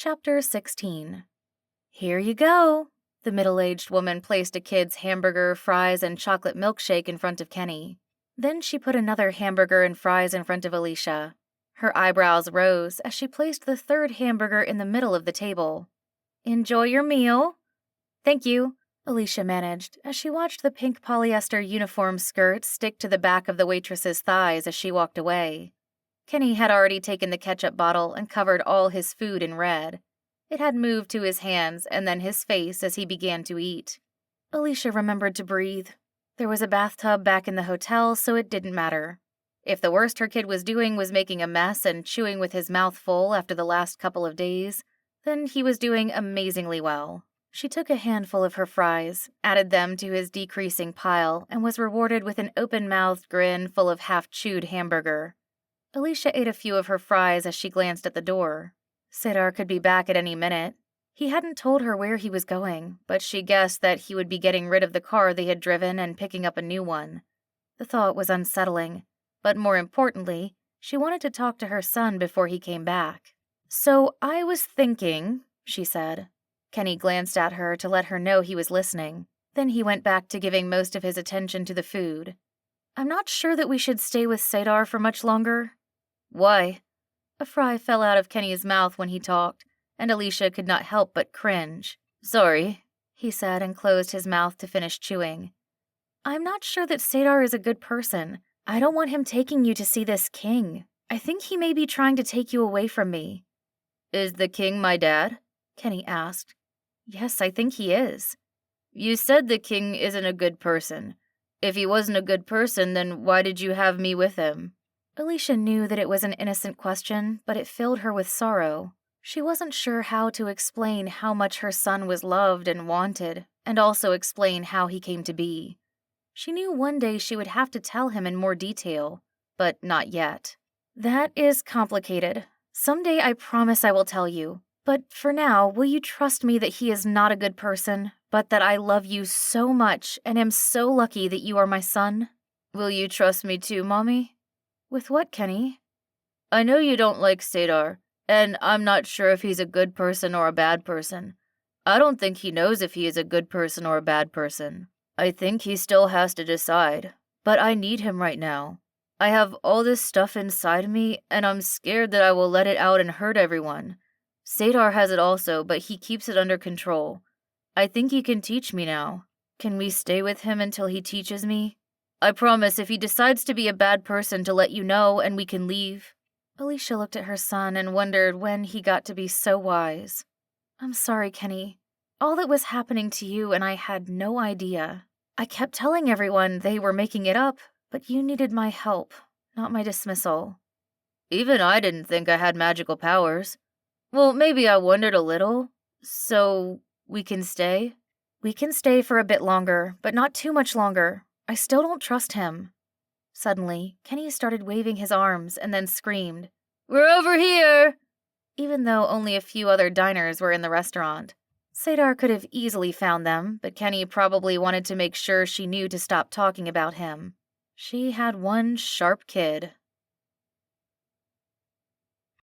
Chapter 16. Here you go. The middle-aged woman placed a kid's hamburger, fries, and chocolate milkshake in front of Kenny. Then she put another hamburger and fries in front of Alicia. Her eyebrows rose as she placed the third hamburger in the middle of the table. Enjoy your meal. Thank you, Alicia managed as she watched the pink polyester uniform skirt stick to the back of the waitress's thighs as she walked away. Kenny had already taken the ketchup bottle and covered all his food in red. It had moved to his hands and then his face as he began to eat. Alicia remembered to breathe. There was a bathtub back in the hotel, so it didn't matter. If the worst her kid was doing was making a mess and chewing with his mouth full after the last couple of days, then he was doing amazingly well. She took a handful of her fries, added them to his decreasing pile, and was rewarded with an open-mouthed grin full of half-chewed hamburger. Alicia ate a few of her fries as she glanced at the door. Cedar could be back at any minute. He hadn't told her where he was going, but she guessed that he would be getting rid of the car they had driven and picking up a new one. The thought was unsettling, but more importantly, she wanted to talk to her son before he came back. "So I was thinking," she said. Kenny glanced at her to let her know he was listening. Then he went back to giving most of his attention to the food. "I'm not sure that we should stay with Cedar for much longer." "Why?" A fry fell out of Kenny's mouth when he talked, and Alicia could not help but cringe. "Sorry," he said and closed his mouth to finish chewing. "I'm not sure that Cedar is a good person. I don't want him taking you to see this king. I think he may be trying to take you away from me." "Is the king my dad?" Kenny asked. "Yes, I think he is." "You said the king isn't a good person. If he wasn't a good person, then why did you have me with him?" Alicia knew that it was an innocent question, but it filled her with sorrow. She wasn't sure how to explain how much her son was loved and wanted, and also explain how he came to be. She knew one day she would have to tell him in more detail, but not yet. "That is complicated. Someday I promise I will tell you. But for now, will you trust me that he is not a good person, but that I love you so much and am so lucky that you are my son?" "Will you trust me too, Mommy?" "With what, Kenny?" "I know you don't like Cedar, and I'm not sure if he's a good person or a bad person. I don't think he knows if he is a good person or a bad person. I think he still has to decide, but I need him right now. I have all this stuff inside me, and I'm scared that I will let it out and hurt everyone. Cedar has it also, but he keeps it under control. I think he can teach me now. Can we stay with him until he teaches me? I promise if he decides to be a bad person to let you know and we can leave." Alicia looked at her son and wondered when he got to be so wise. "I'm sorry, Kenny. All that was happening to you and I had no idea. I kept telling everyone they were making it up, but you needed my help, not my dismissal." "Even I didn't think I had magical powers. Well, maybe I wondered a little. So, we can stay?" "We can stay for a bit longer, but not too much longer. I still don't trust him." Suddenly, Kenny started waving his arms and then screamed, "We're over here!" Even though only a few other diners were in the restaurant. Cedar could have easily found them, but Kenny probably wanted to make sure she knew to stop talking about him. She had one sharp kid.